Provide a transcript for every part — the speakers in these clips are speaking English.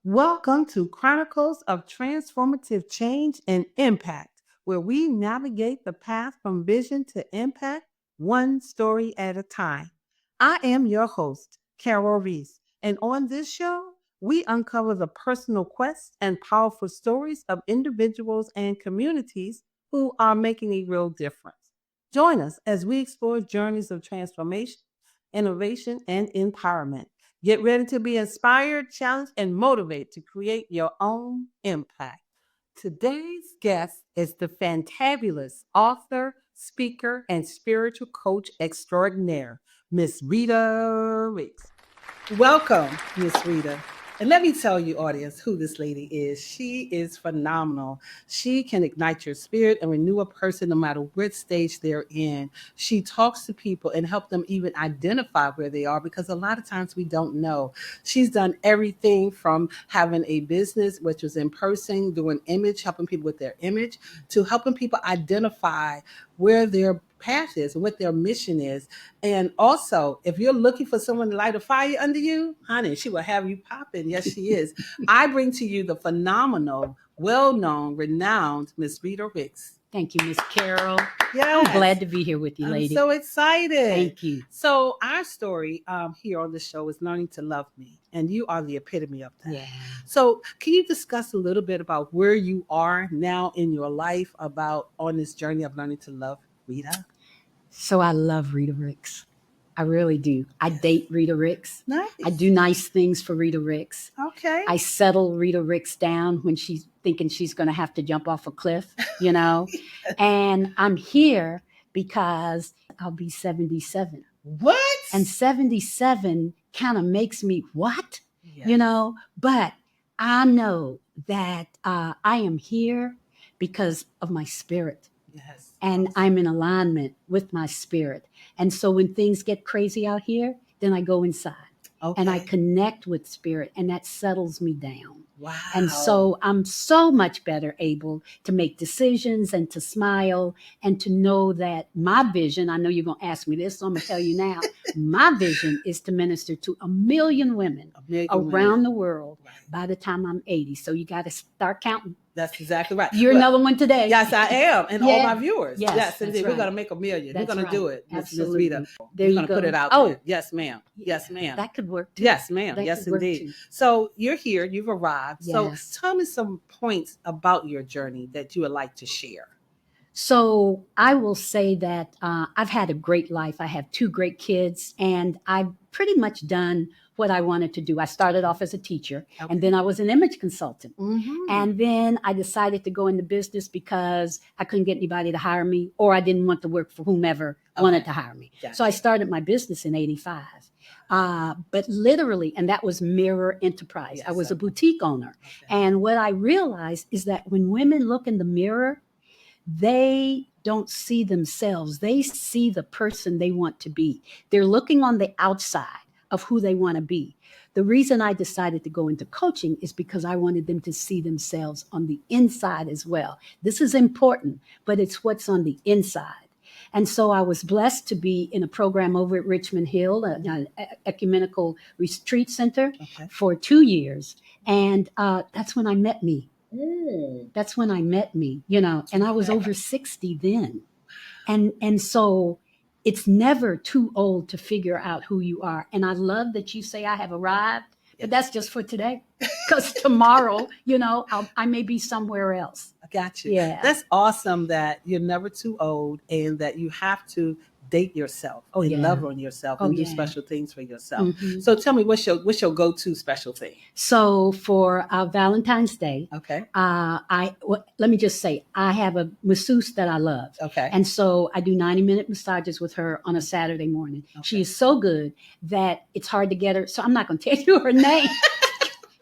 Welcome to Chronicles of Transformative Change and Impact, where we navigate the path from vision to impact, one story at a time. I am your host, Carol Reese, and on this show, we uncover the personal quests and powerful stories of individuals and communities who are making a real difference. Join us as we explore journeys of transformation, innovation, and empowerment. Get ready to be inspired, challenged, and motivated to create your own impact. Today's guest is the fantabulous author, speaker, and spiritual coach extraordinaire, Miss Rita Ricks. Welcome, Miss Rita. And let me tell you, audience, who this lady is. She is phenomenal. She can ignite your spirit and renew a person no matter what stage they're in. She talks to people and help them even identify where they are, because a lot of times we don't know. She's done everything from having a business, which was in person, doing image, helping people with their image, to helping people identify where their path is and what their mission is. And also, if you're looking for someone to light a fire under you, honey, she will have you popping. Yes, she is. I bring to you the phenomenal, well-known, renowned Miss Rita Ricks. Thank you, Miss Carol. Yes. I'm glad to be here with you, lady. I'm so excited. Thank you. So our story here on the show is learning to love me, and you are the epitome of that. Yeah. So can you discuss a little bit about where you are now in your life, about on this journey of learning to love Rita? So I love Rita Ricks. I really do. I date Rita Ricks. Nice. I do nice things for Rita Ricks. Okay. I settle Rita Ricks down when she's thinking she's going to have to jump off a cliff, you know. And I'm here because I'll be 77. What? And 77 kind of makes me what? Yes. You know, but I know that I am here because of my spirit. Yes. And I'm in alignment with my spirit. And so when things get crazy out here, then I go inside and I connect with spirit, and that settles me down. Wow. And so I'm so much better able to make decisions and to smile and to know that my vision, I know you're going to ask me this, so I'm going to tell you now, my vision is to minister to 1 million women around the world by the time I'm 80. So you got to start counting. That's exactly right. You're another one today. Yes, I am. And all my viewers. Yes, indeed. Right. We're going to make 1 million. That's We're going to do it. Absolutely. Ms. Rita. There We're you going to go. put it out Oh. there. Yes, ma'am. Yes, ma'am. That could work too. Yes, ma'am. That Yes, could work indeed. too. So you're here. You've arrived. Yes. So tell me some points about your journey that you would like to share. So I will say that I've had a great life. I have 2 great kids, and I've pretty much done what I wanted to do. I started off as a teacher, and then I was an image consultant. Mm-hmm. And then I decided to go into business because I couldn't get anybody to hire me, or I didn't want to work for whomever wanted to hire me. Gotcha. So I started my business in 85. But literally, and that was Mirror Enterprise. Yes, I was a boutique owner. And what I realized is that when women look in the mirror, they don't see themselves. They see the person they want to be. They're looking on the outside of who they want to be. The reason I decided to go into coaching is because I wanted them to see themselves on the inside as well. This is important, but it's what's on the inside. And so I was blessed to be in a program over at Richmond Hill, an ecumenical retreat center for 2 years. And that's when I met me. That's when I met me, you know, and I was over 60 then. And so it's never too old to figure out who you are. And I love that you say I have arrived, but that's just for today. Because tomorrow, you know, I may be somewhere else. I got you. Yeah. That's awesome that you're never too old and that you have to date yourself and love on yourself and do special things for yourself. Mm-hmm. So tell me, what's your go-to special thing? So for Valentine's Day, let me just say, I have a masseuse that I love. Okay. And so I do 90-minute massages with her on a Saturday morning. Okay. She is so good that it's hard to get her. So I'm not going to tell you her name.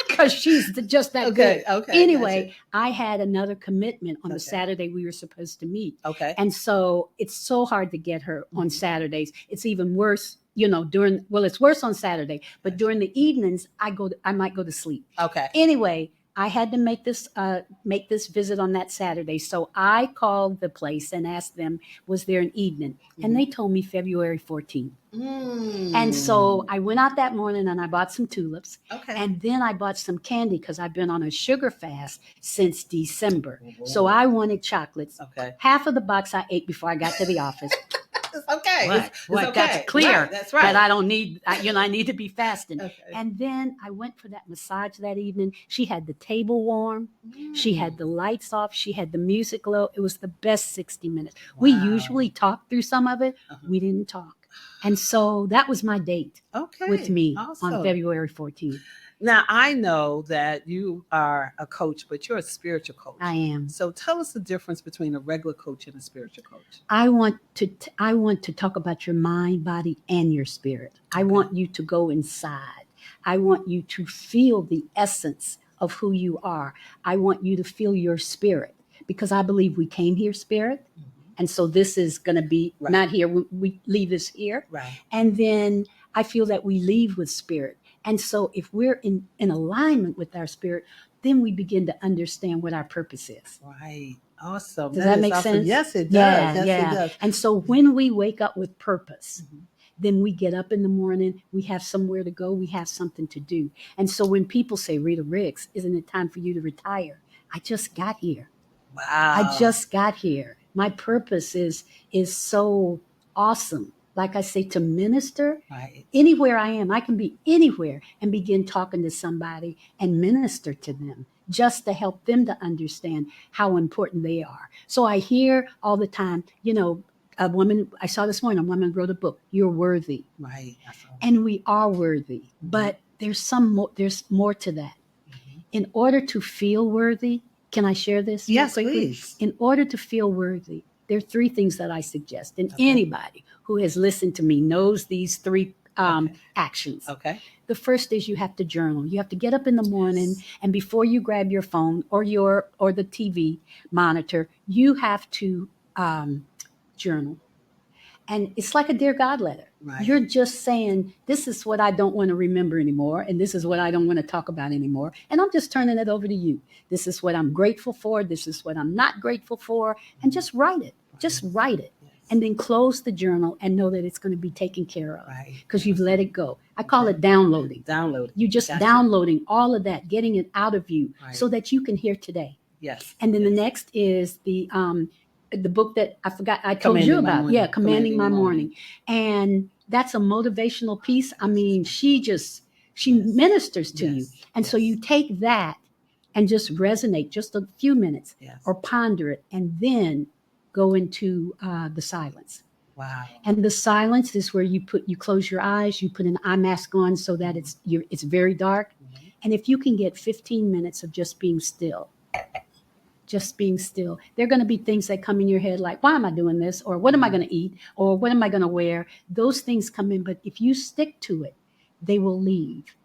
Because she's just that good. Okay. Anyway, gotcha. I had another commitment on the Saturday we were supposed to meet. Okay. And so it's so hard to get her on Saturdays. It's even worse it's worse on Saturday, but during the evenings, I might go to sleep. Okay. Anyway, I had to make this visit on that Saturday. So I called the place and asked them, was there an evening? And they told me February 14th. And so I went out that morning and I bought some tulips. Okay. And then I bought some candy because I've been on a sugar fast since December. So I wanted chocolates. Okay. Half of the box I ate before I got to the office. It's okay. It's okay. That's clear. Right, that's right. That I don't need, I need to be fasting. Okay. And then I went for that massage that evening. She had the table warm. She had the lights off. She had the music low. It was the best 60 minutes. Wow. We usually talk through some of it. We didn't talk. And so that was my date with me on February 14th. Now, I know that you are a coach, but you're a spiritual coach. I am. So tell us the difference between a regular coach and a spiritual coach. I want to talk about your mind, body, and your spirit. Okay. I want you to go inside. I want you to feel the essence of who you are. I want you to feel your spirit, because I believe we came here spirit. Mm-hmm. And so this is going to be not here. We leave this here. Right. And then I feel that we leave with spirit. And so if we're in alignment with our spirit, then we begin to understand what our purpose is. Right. Awesome. Does that make sense? Yes, it does. Yes, it does. And so when we wake up with purpose, then we get up in the morning, we have somewhere to go, we have something to do. And so when people say, Rita Ricks, isn't it time for you to retire? I just got here. Wow. I just got here. My purpose is so awesome. Like I say, to minister anywhere I am. I can be anywhere and begin talking to somebody and minister to them just to help them to understand how important they are. So I hear all the time, a woman, I saw this morning, a woman wrote a book, You're Worthy. Right. And we are worthy, but there's more to that. Mm-hmm. In order to feel worthy, can I share this? Yes, please. In order to feel worthy, there are three things that I suggest. And anybody who has listened to me knows these three actions. Okay. The first is you have to journal. You have to get up in the morning, and before you grab your phone or the TV monitor, you have to journal. And it's like a Dear God letter. Right. You're just saying, this is what I don't want to remember anymore, and this is what I don't want to talk about anymore. And I'm just turning it over to you. This is what I'm grateful for. This is what I'm not grateful for. And just write it. Just write it. Yes. And then close the journal and know that it's going to be taken care of because you've let it go. I call it downloading. You're just downloading all of that, getting it out of you so that you can hear today. Yes. And then the next is the book that I forgot I told you about. Yeah, Commanding My Morning. And that's a motivational piece. I mean, she ministers to you. And so you take that and just resonate just a few minutes or ponder it, and then go into the silence. Wow. And the silence is where you close your eyes, you put an eye mask on so that it's very dark. Mm-hmm. And if you can get 15 minutes of just being still, there are going to be things that come in your head like, why am I doing this? Or what am I going to eat? Or what am I going to wear? Those things come in, but if you stick to it, they will leave.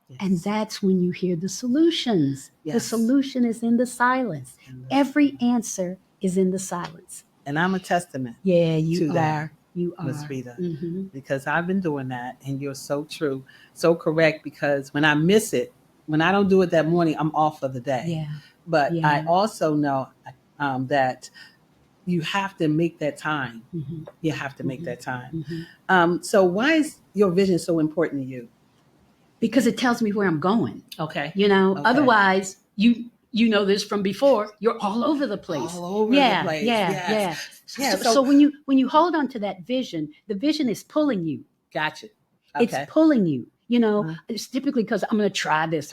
Yes. And that's when you hear the solutions. Yes. The solution is in the silence. Every answer is in the silence. And I'm a testament. Yeah, you are. You are. Ms. Rita. Mm-hmm. Because I've been doing that, and you're so true, so correct, because when I miss it, when I don't do it that morning, I'm off for the day. Yeah. But I also know that you have to make that time. Mm-hmm. You have to make that time. Mm-hmm. So why is your vision so important to you? Because it tells me where I'm going. Okay. Otherwise, you know this from before, you're all over the place. All over the place. Yeah. So when you hold on to that vision, the vision is pulling you. Gotcha. Okay. It's pulling you. It's typically because I'm going to try this,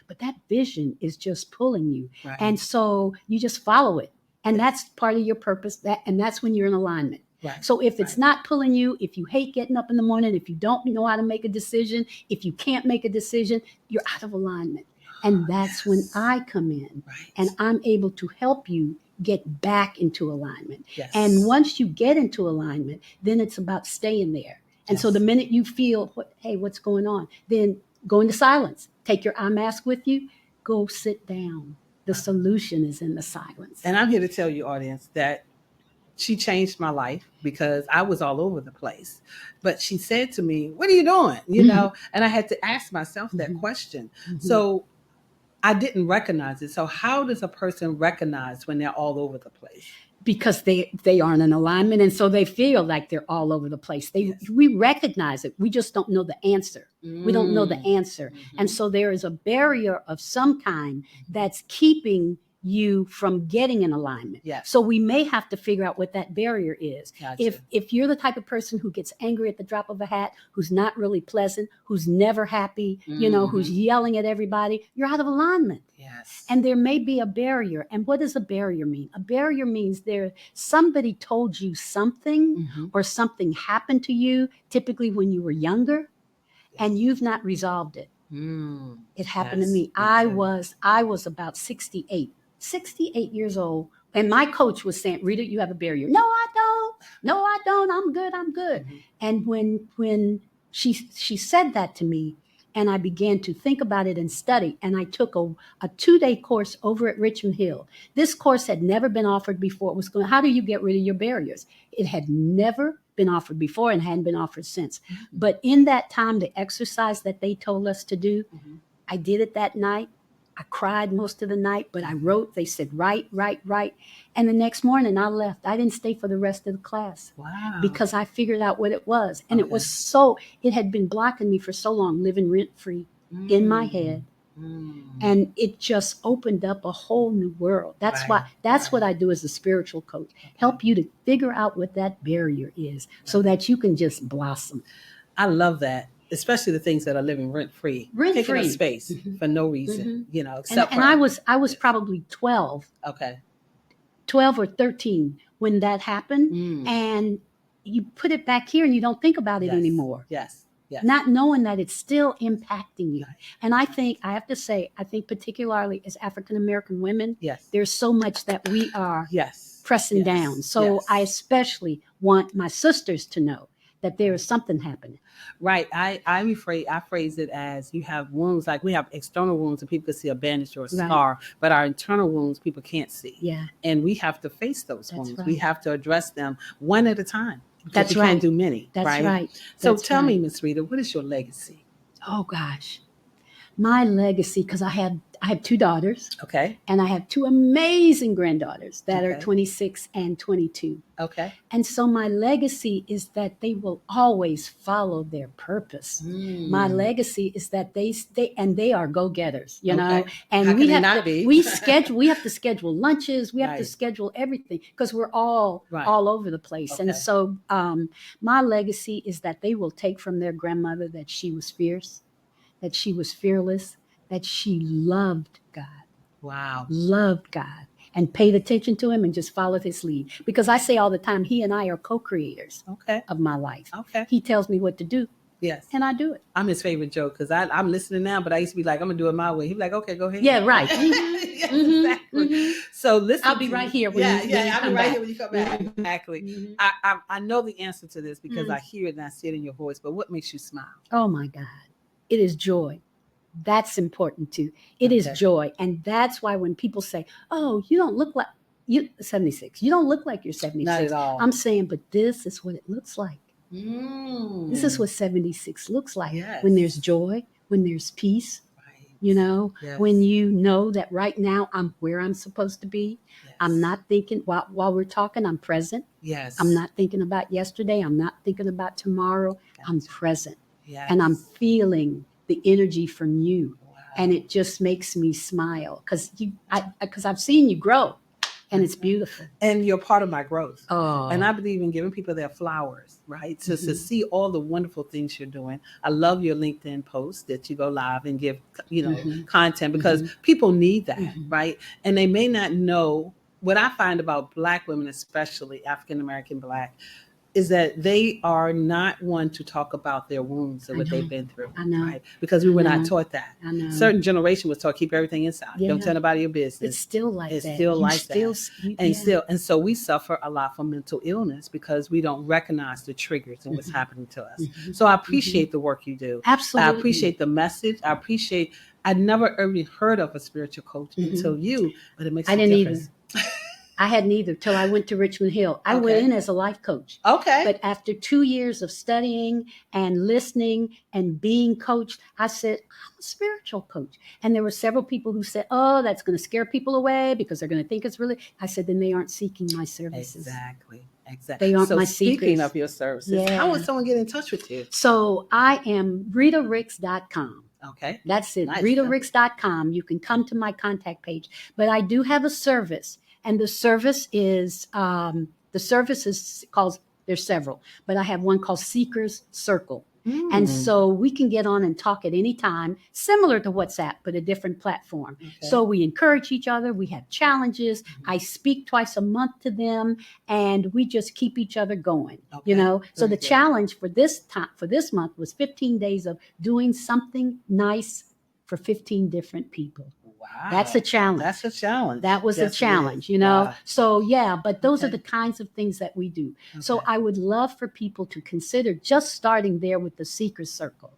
but that vision is just pulling you. Right. And so you just follow it. And that's part of your purpose. And that's when you're in alignment. Right. So if it's not pulling you, if you hate getting up in the morning, if you don't know how to make a decision, if you can't make a decision, you're out of alignment. And that's when I come in and I'm able to help you get back into alignment. Yes. And once you get into alignment, then it's about staying there. And so the minute you feel, what's going on? Then go into silence. Take your eye mask with you. Go sit down. The solution is in the silence. And I'm here to tell you, audience, that she changed my life because I was all over the place. But she said to me, "What are you doing?" And I had to ask myself that question. So I didn't recognize it. So how does a person recognize when they're all over the place? Because they aren't in alignment, and so they feel like they're all over the place. We recognize it. We just don't know the answer. We don't know the answer. And so there is a barrier of some kind that's keeping you from getting in alignment. Yes. So we may have to figure out what that barrier is. Gotcha. If you're the type of person who gets angry at the drop of a hat, who's not really pleasant, who's never happy, who's yelling at everybody, you're out of alignment. Yes. And there may be a barrier. And what does a barrier mean? A barrier means somebody told you something or something happened to you, typically when you were younger, and you've not resolved it. It happened to me. I was about 68 years old. And my coach was saying, "Rita, you have a barrier." "No, I don't. No, I don't. I'm good. And when she said that to me, and I began to think about it and study, and I took a 2-day course over at Richmond Hill. This course had never been offered before. It was going, how do you get rid of your barriers? It had never been offered before and hadn't been offered since. But in that time, the exercise that they told us to do, I did it that night. I cried most of the night, but I wrote. They said, write. And the next morning I left. I didn't stay for the rest of the class. Wow. Because I figured out what it was. And it had been blocking me for so long, living rent-free in my head. And it just opened up a whole new world. That's what I do as a spiritual coach. Help you to figure out what that barrier is so that you can just blossom. I love that. Especially the things that are living rent-free. Taking up space for no reason, except and I was probably 12. Okay. 12 or 13 when that happened. And you put it back here and you don't think about it anymore. Yes. Not knowing that it's still impacting you. And I think particularly as African-American women, there's so much that we are pressing down. So I especially want my sisters to know that there is something happening. Right. I phrase it as you have wounds, like we have external wounds and people can see a bandage or a scar, but our internal wounds people can't see. Yeah. And we have to face those wounds. Right. We have to address them one at a time. That's right. We can't do many. That's right. So tell me, Miss Rita, what is your legacy? Oh gosh. My legacy, because I have 2 daughters. Okay. And I have 2 amazing granddaughters that are 26 and 22. Okay. And so my legacy is that they will always follow their purpose. My legacy is that they are go-getters, know. And we have to schedule lunches, we have to schedule everything because we're all over the place. Okay. And so my legacy is that they will take from their grandmother that she was fierce, that she was fearless, that she loved God. Wow. Loved God and paid attention to him and just followed his lead. Because I say all the time, he and I are co-creators of my life. Okay. He tells me what to do. Yes. And I do it. I'm his favorite joke because I'm listening now, but I used to be like, I'm going to do it my way. He'd be like, okay, go ahead. Yeah, right. Yes, exactly. So listen. I'll be right here when you come back. I'll be right here when you come back. Exactly. I know the answer to this because I hear it and I see it in your voice, but what makes you smile? Oh, my God. It is joy. That's important too. It is joy. And that's why when people say, "Oh, you don't look like you 76. You don't look like you're 76." Not at all. I'm saying, but this is what it looks like. This is what 76 looks like. Yes. When there's joy, when there's peace, when you know that right now I'm where I'm supposed to be. Yes. I'm not thinking while we're talking, I'm present. Yes. I'm not thinking about yesterday. I'm not thinking about tomorrow. Gotcha. I'm present. Yes. And I'm feeling the energy from you. Wow. And it just makes me smile because I've seen you grow and it's beautiful. And you're part of my growth. Oh. And I believe in giving people their flowers, right? To see all the wonderful things you're doing. I love your LinkedIn post that you go live and give, content because people need that, right? And they may not know what I find about Black women, especially African-American Black, is that they are not one to talk about their wounds and what they've been through. I know. Right? Because we were not taught that. I know. Certain generation was taught keep everything inside. Yeah. Don't tell nobody your business. It's still like that. It's still like that. And so we suffer a lot from mental illness because we don't recognize the triggers and what's happening to us. So I appreciate the work you do. Absolutely. I appreciate the message. I'd never ever heard of a spiritual coach until you, but it makes a difference. Either. I hadn't either till I went to Richmond Hill. I went in as a life coach. Okay. But after 2 years of studying and listening and being coached, I said, I'm a spiritual coach. And there were several people who said, oh, that's going to scare people away because they're going to think it's really. I said, then they aren't seeking my services. Exactly. They aren't my speaking secrets. of your services, how would someone get in touch with you? So I am RitaRicks.com. Okay. That's it. Nice. RitaRicks.com. You can come to my contact page. But I do have a service. And the service is called, there's several, but I have one called Seeker's Circle. And so we can get on and talk at any time, similar to WhatsApp, but a different platform. Okay. So we encourage each other. We have challenges. I speak twice a month to them, and we just keep each other going. Okay. So the challenge for this month was 15 days of doing something nice for 15 different people. Wow. That's a challenge. That was a challenge, Wow. So, but those are the kinds of things that we do. Okay. So I would love for people to consider just starting there with the Seeker's Circle.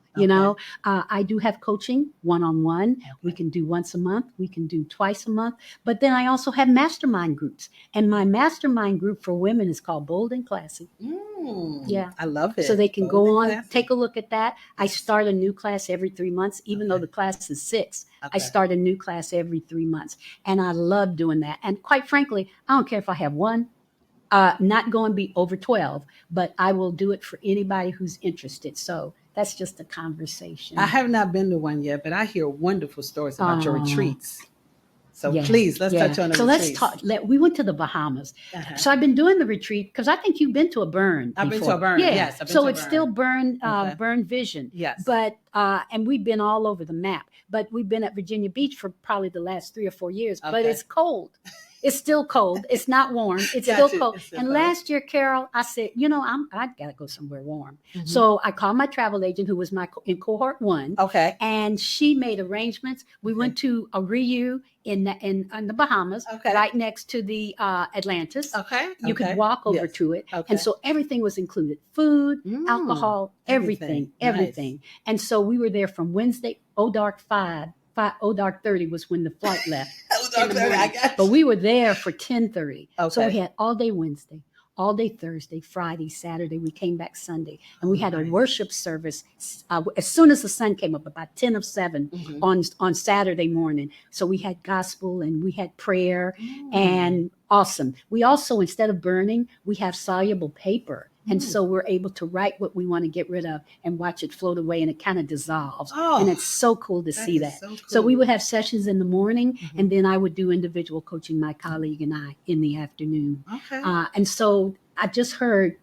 I do have coaching one-on-one. Okay. We can do once a month. We can do twice a month. But then I also have mastermind groups. And my mastermind group for women is called Bold and Classy. Yeah. I love it. So they can go on, take a look at that. I start a new class every 3 months, even though the class is 6. Okay. I start a new class every 3 months. And I love doing that. And quite frankly, I don't care if I have one. Not going to be over 12, but I will do it for anybody who's interested. So that's just a conversation. I have not been to one yet, but I hear wonderful stories about your retreats. So please, let's touch on the retreats. So let's talk. We went to the Bahamas. Uh-huh. So I've been doing the retreat because I think you've been to a burn. I've been to a burn. Yes. I've been to a burn. It's still burn vision. Yes. But and we've been all over the map. But we've been at Virginia Beach for probably the last 3 or 4 years. Okay. But it's cold. It's still cold. It's not warm. It's still cold. And last year, Carol, I said, I got to go somewhere warm. Mm-hmm. So I called my travel agent, who was in cohort 1. Okay. And she made arrangements. We went to a Riu in the Bahamas, right next to the Atlantis. Okay. You could walk over to it. Okay. And so everything was included. Food, alcohol, everything. Nice. And so we were there from Wednesday, dark 5. 30 was when the flight left. dark 30, I got you. But we were there for 10:30. Okay. So we had all day Wednesday, all day Thursday, Friday, Saturday. We came back Sunday. And we had a worship service as soon as the sun came up, about 10 of 7 on Saturday morning. So we had gospel and we had prayer and awesome. We also, instead of burning, we have soluble paper. And so we're able to write what we want to get rid of and watch it float away, and it kind of dissolves. And it's so cool to see that. So we would have sessions in the morning, and then I would do individual coaching, my colleague and I, in the afternoon. Okay. And so I just heard,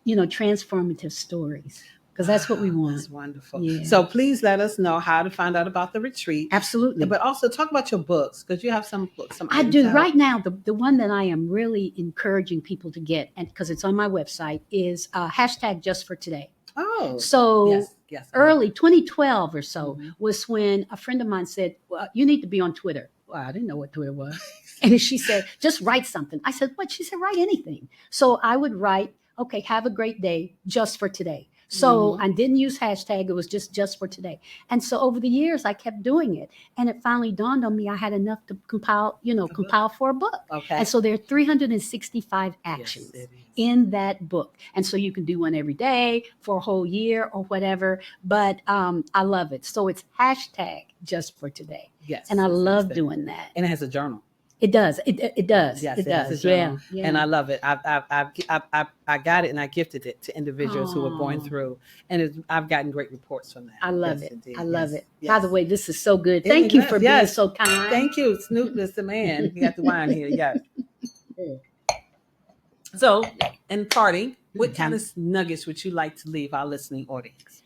transformative stories. Because that's what we want. That's wonderful. Yeah. So please let us know how to find out about the retreat. Absolutely. But also talk about your books, because you have some books. I do. Right now, the one that I am really encouraging people to get, and because it's on my website, is #JustForToday. Oh. So early 2012 or so was when a friend of mine said, well, you need to be on Twitter. Well, I didn't know what Twitter was. And she said, just write something. I said, what? She said, write anything. So I would write, okay, have a great day, just for today. So I didn't use hashtag. It was just for today. And so over the years, I kept doing it. And it finally dawned on me I had enough to compile for a book. Okay. And so there are 365 actions in that book. And so you can do one every day for a whole year or whatever. But I love it. So it's hashtag just for today. Yes. And I love doing that. And it has a journal. It does. It does. Yes, it does. Yeah. And I love it. I got it and I gifted it to individuals who were going through, and I've gotten great reports from that. I love it. Indeed. I love it. Yes. By the way, this is so good. Thank you for being so kind. Thank you, Snoop. Is the man. You got the wine here. Yes. So, in parting, what kind of nuggets would you like to leave our listening audience?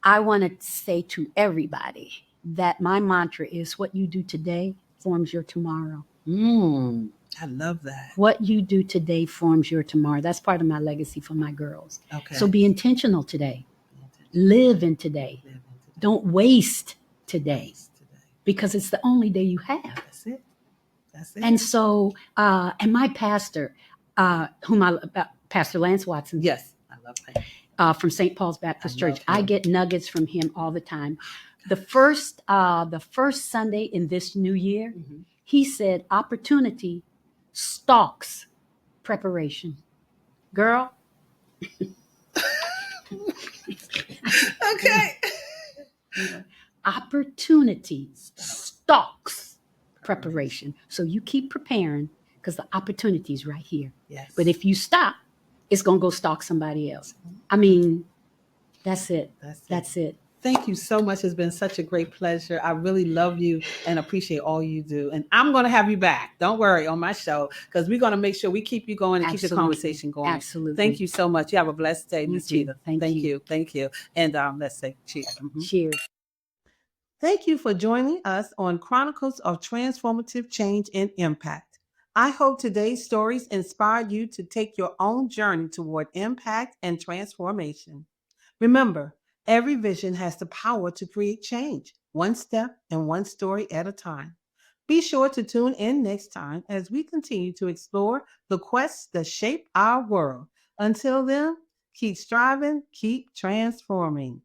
I want to say to everybody that my mantra is: what you do today forms your tomorrow. I love that. What you do today forms your tomorrow. That's part of my legacy for my girls. Okay. So be intentional today. Live in today. Don't waste today, because it's the only day you have. That's it. And so, and my pastor, Pastor Lance Watson. Yes, I love that. From St. Paul's Baptist Church. I get nuggets from him all the time. The first Sunday in this new year, he said, opportunity stalks preparation. Girl, Okay. opportunities stalks preparation. So you keep preparing because the opportunity's right here. Yes. But if you stop, it's going to go stalk somebody else. I mean, that's it. That's it. Thank you so much. It's been such a great pleasure. I really love you and appreciate all you do. And I'm going to have you back. Don't worry, on my show, because we're going to make sure we keep you going and keep the Absolutely. conversation going. Absolutely. Thank you so much. You have a blessed day, You Miss too. Rita. Thank you. Thank you. And let's say cheers. Cheers. Thank you for joining us on Chronicles of Transformative Change and Impact. I hope today's stories inspired you to take your own journey toward impact and transformation. Remember, every vision has the power to create change, one step and one story at a time. Be sure to tune in next time as we continue to explore the quests that shape our world. Until then, keep striving, keep transforming.